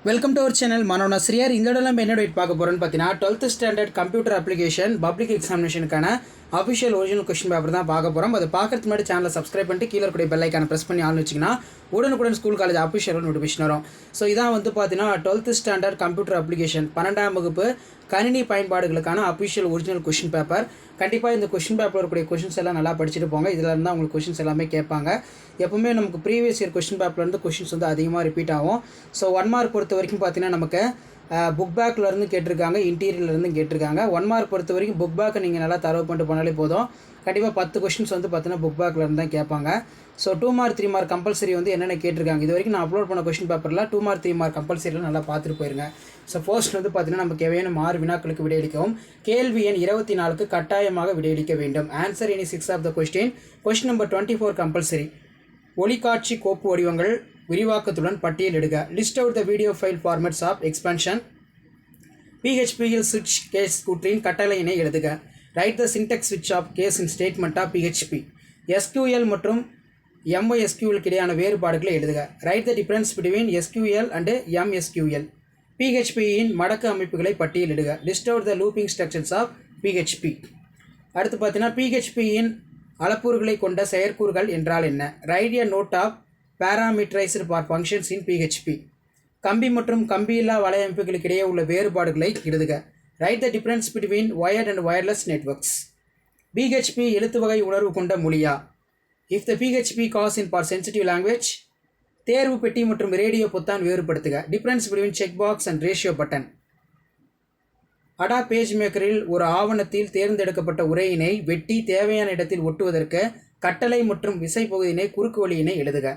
Welcome to our channel மனோனா ஸ்ரீயார். இந்த இடம் நம்ம என்ன டேட் பார்க்க போகிறோன்னு பார்த்தீங்கன்னா 12th standard computer application public எக்ஸாமினேஷனுக்கான அஃபிஷியல் ஒரிஜினல் கொஸ்டின் பேப்பர் தான் பார்க்க போகிறோம். அதை பார்க்கறதுக்கு முன்னாடி சேனலை சப்ஸ்கிரைப் பண்ணிட்டு கீழே கூடிய பெல் ஐக்கான ப்ரெஸ் பண்ணி ஆன் வச்சிங்கன்னா உடனுக்குடன் ஸ்கூல் காலேஜ் அஃபிஷியல் நோட்டிஃபிகேஷன் வரும். ஸோ இதான் பார்த்தீங்கன்னா 12th ஸ்டாண்டர்ட் கம்ப்யூட்டர் அப்ளிகேஷன் 12ஆம் வகுப்பு கணினி பயன்பாடுகளுக்கான அஃபிஷியல் ஒரிஜினல் கொஸ்டின் பேப்பர். கண்டிப்பாக இந்த கொஸ்டின் பேப்பரில் இருக்கக்கூடிய கொஸ்டின்ஸ் எல்லாம் நல்லா படிச்சுட்டு போங்க. இதில் இருந்தால் உங்களுக்கு கொஸ்டின்ஸ் எல்லாமே கேட்பாங்க. எப்பவுமே நமக்கு ப்ரீவியஸ் இயர் கொஸ்டின் பேப்பர்லேருந்து கொஸ்டின்ஸ் அதிகமாக ரிப்பீட் ஆகும். ஸோ 1 மார்க் பொறுத்த வரைக்கும் பார்த்தீங்கன்னா நமக்கு புக் பேக்லேருந்து கேட்டிருக்காங்க, இன்டீரியர்லேருந்து கேட்டிருக்காங்க. 1 மார்க் பொறுத்த வரைக்கும் புக் பேக்கை நீங்கள் நல்லா தரவு பண்ணிட்டு போனாலே போதும். கண்டிப்பாக 10 கொஸ்டின்ஸ் பார்த்தீங்கன்னா புக் பேக்லேருந்து தான் கேட்பாங்க. ஸோ 2 மார்க் 3 மார்க் கம்பல்சரி என்னென்ன கேட்டிருக்காங்க இது வரைக்கும் நான் அப்லோட் பண்ண கொஸ்டின் பேப்பரில் 2 மார்க் 3 மார்க் கம்பல்சரியில் நல்லா பார்த்துட்டு போயிருங்க. ஸோ ஃபர்ஸ்ட் பார்த்தீங்கன்னா நமக்கு வேணும் 6 வினாக்களுக்கு விடையளிக்கவும் கேள்வி எண் 24க்கு கட்டாயமாக விடையளிக்க வேண்டும். Answer any 6 of the question. Question number 24 compulsory. ஒளிக்காட்சி கோப்பு வடிவங்கள் விரிவாக்கத்துடன் பட்டியலிடுக. List out the video file formats of extension. PHPயில் சுவிட்ச் கேஸ் கூற்றின் கட்டளையினை எழுதுக. ரைட் த சின்டெக்ஸ் ஸ்விட்ச் of case in statement of PHP. SQL மற்றும் MySQL இடையான வேறுபாடுகளை எழுதுக. Write the difference between SQL and MSQL. PHPயின் மடக்கு அமைப்புகளை பட்டியலிடுக. List out the looping structures of PHP. அடுத்து பார்த்தீங்கன்னா PHPயின் அளப்பூர்களை கொண்ட செயற்கூறுகள் என்றால் என்ன? Write a note of parameterized for functions in PHP. கம்பி மற்றும் கம்பியில்லா வலையமைப்புகளுக்கு இடையே உள்ள வேறுபாடுகளை எழுதுக. Write the difference between wired and wireless networks. PHP எழுத்து வகை உணர்வு கொண்ட மொழியா? If the PHP case in for sensitive language. தேர்வு பெட்டி மற்றும் ரேடியோ பொத்தான் வேறுபடுத்துக. Difference between check box and radio button. Adobe page மேக்கரில் ஒரு ஆவணத்தில் தேர்ந்தெடுக்கப்பட்ட உரையினை வெட்டி தேவையான இடத்தில் ஒட்டுவதற்கு கட்டளை மற்றும் விசை பகுதியினை குறுக்கு வழியினை எழுதுக.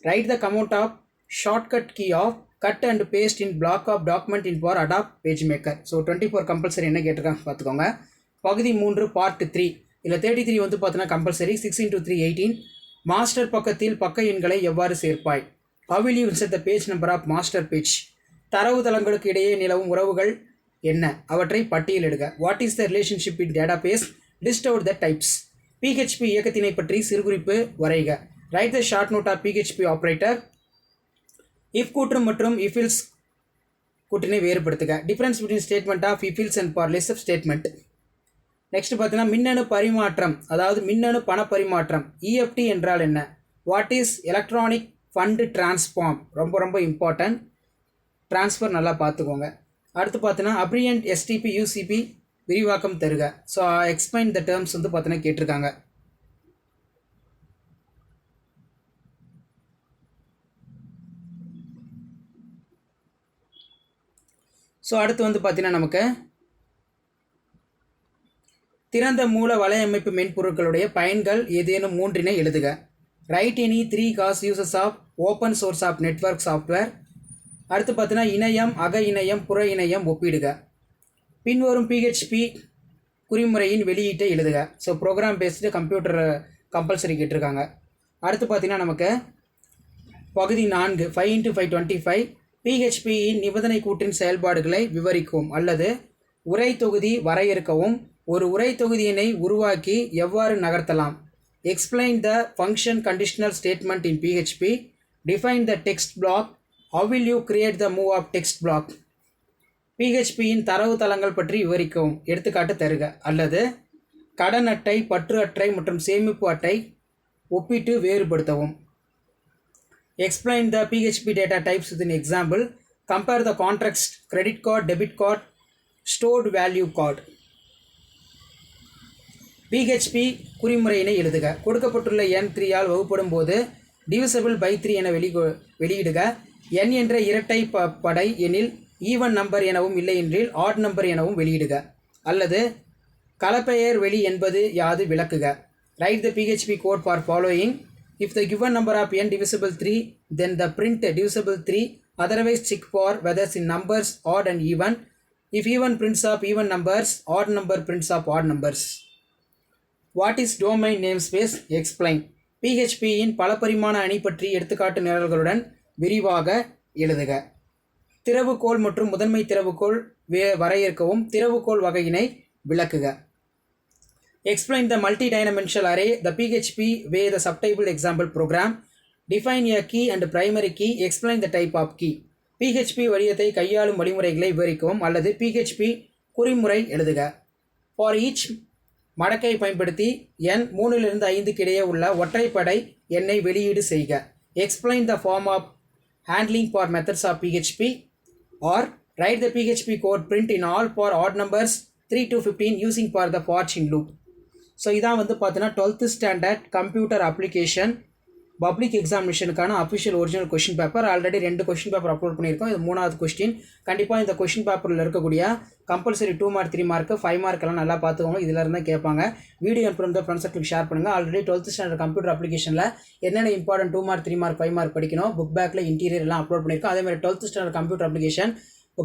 Write the command of shortcut key of cut and paste in block of document in for Adobe page maker. So 24 compulsory என்ன கேட்டிருக்காங்க பார்த்துக்கோங்க. பகுதி 3 பார்ட் 3 இதில் 33 பார்த்தீங்கன்னா கம்பல்சரி. 6 × 3 18. மாஸ்டர் பக்கத்தில் பக்க எண்களை எவ்வாறு சேர்ப்பாய்? How will you insert the page number of master page? தரவு தளங்களுக்கு இடையே நிலவும் உறவுகள் என்ன? அவற்றை பட்டியலிடுக. What is the relationship in database? List out the types. PHP இயக்கத்தினை பற்றி சிறுகுறிப்பு வரைக. Write the short note of PHP operator. If கூற்று மற்றும் இஃபில்ஸ் கூற்றினை வேறுபடுத்துக. Difference between statement of if else and for less of statement. Next பார்த்தீங்கன்னா மின்னணு பரிமாற்றம், அதாவது மின்னணு பண பரிமாற்றம். EFT என்றால் என்ன? What is electronic fund transform? ரொம்ப ரொம்ப இம்பார்ட்டன்ட். ட்ரான்ஸ்ஃபர் நல்லா பார்த்துக்கோங்க. அடுத்து பார்த்தீங்கன்னா அப்ரியன்ட் STP UCP விரிவாக்கம் தருக. ஸோ எக்ஸ்பிளைன் த டேர்ம்ஸ் பார்த்தீங்கன்னா கேட்டிருக்காங்க. ஸோ அடுத்து பார்த்தீங்கன்னா நமக்கு திறந்த மூல வலையமைப்பு மென்பொருட்களுடைய பயன்கள் ஏதேனும் 3 எழுதுக. Write any 3 cause uses of open source of network software. அடுத்து பார்த்தீங்கன்னா இணையம், அக இணையம், புற இணையம் ஒப்பிடுக. பின்வரும் PHP குறிமுறையின் வெளியீட்டை எழுதுக. So program based computer compulsory கேட்டிருக்காங்க. அடுத்து பார்த்தீங்கன்னா நமக்கு பகுதி 4 5 × 5 25. PHPயின் நிபந்தனை கூற்றின் செயல்பாடுகளை விவரிக்கவும் அல்லது உரை தொகுதி வரையறுக்கவும். ஒரு உரை தொகுதியினை உருவாக்கி எவ்வாறு நகர்த்தலாம்? Explain the function conditional statement in PHP. Define the text black. How will you create the move of text block? PHPயின் தரவு தளங்கள் பற்றி விவரிக்கவும். எடுத்துக்காட்டு தருக. அல்லது கடன் அட்டை, பற்று அட்டை மற்றும் சேமிப்பு அட்டை ஒப்பிட்டு வேறுபடுத்தவும். Explain the PHP data types with an example. Compare the contracts, credit card, debit card, stored value card. PHP குறிமுறையினை எழுதுக. கொடுக்கப்பட்டுள்ள எண் 3 ஆல் வகுப்படும் போது divisible by 3 என வெளியிடுக. n என்ற இரட்டை படை எனில் ஈவன் நம்பர் எனவும் இல்லை என்றில் ஆட் நம்பர் எனவும் வெளியிடுக. அல்லது கலப்பெயர் வெளி என்பது யாது விளக்குக. Write the PHP code for following. If the given number of n divisible 3 then the print divisible 3. otherwise check for whether in numbers odd and even. if even prints of even numbers, odd number prints of odd numbers. What is domain namespace? Explain. PHPயின் பல பரிமாண அணி பற்றி எடுத்துக்காட்டு நிரல்களுடன் விரிவாக எழுதுக. திறவுகோல் மற்றும் முதன்மை திறவுகோல் வரையறுக்கவும். திறவுகோல் வகையினை விளக்குக. Explain the multi-dimensional array. The PHP way the subtable example program. Define a key and primary key. Explain the type of key. PHP வடிவத்தை கையாளும் வழிமுறைகளை விவரிக்கவும் அல்லது பிஹெச்பி குறிமுறை எழுதுக. ஃபார் ஈச் மடக்கை பயன்படுத்தி எண் 3 to 5 இடையே உள்ள ஒற்றைப்படை எண்ணை வெளியீடு செய்க. Explain the form of handling for methods of PHP or write the PHP code print in all for odd numbers 3 to 15 using for the for in loop. So இதான் வந்து பார்த்தீங்கன்னா 12th standard computer application public எக்ஸாமினேஷனுக்கான official original question paper. Already 2 question paper upload பண்ணியிருக்கோம். இது 3வது question. கண்டிப்பாக இந்த question பேப்பரில் இருக்கக்கூடிய கம்பல்சரி 2 மார்க் 3 மார்க் 5 மார்க் எல்லாம் நல்லா பார்த்துக்கோங்க. இதில் இருந்தால் கேட்பாங்க. வீடியோ அனுப்புகிற ஃப்ரெண்ட்ஸ் சர்க்கிளுக்கு ஷேர் பண்ணுங்கள். ஆல்ரெடி 12th ஸ்டாண்டர்ட் கம்ப்யூட்டர் அப்ளிகேஷனில் என்னென்ன இம்பார்ட்டன்ட் 2 மார்க் 3 மார்க் 5 மார்க் படிக்கணும் புக் பேக்கில் இன்டீரியர் எல்லாம் அப்லோட் பண்ணியிருக்கோம். அதேமாதிரி 12th standard computer application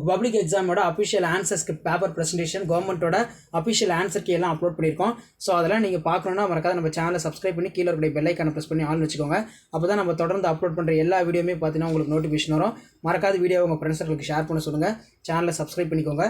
public எக்ஸாமோட அஃபிஷியல் ஆன்சர்ஸ்க்கு பேப்பர் ப்ரெசன்டேஷன் கவர்மெண்ட்டோட அஃபிஷியல் ஆன்சர்க்கு எல்லாம் அப்லோட் பண்ணியிருக்கோம். ஸோ அதெல்லாம் நீங்கள் பார்க்கணுன்னா மறக்காத நம்ம சேனலை சப்ஸ்கிரைப் பண்ணி கீழே இருக்கிற பெல் ஐக்கானை ப்ரெஸ் பண்ணி ஆன் வச்சுக்கோங்க. அப்போ தான் நம்ம தொடர்ந்து அப்லோட் பண்ணுற எல்லா வீடியோமே பார்த்தீங்கன்னா உங்களுக்கு நோட்டிஃபிகேஷன் வரும். மறக்காத வீடியோ உங்கள் ஃப்ரெண்ட்ஸ் சர்க்கிளுக்கு ஷேர் பண்ண சொல்லுங்கள். சேனலை சப்ஸ்கிரைப் பண்ணிக்கோங்க.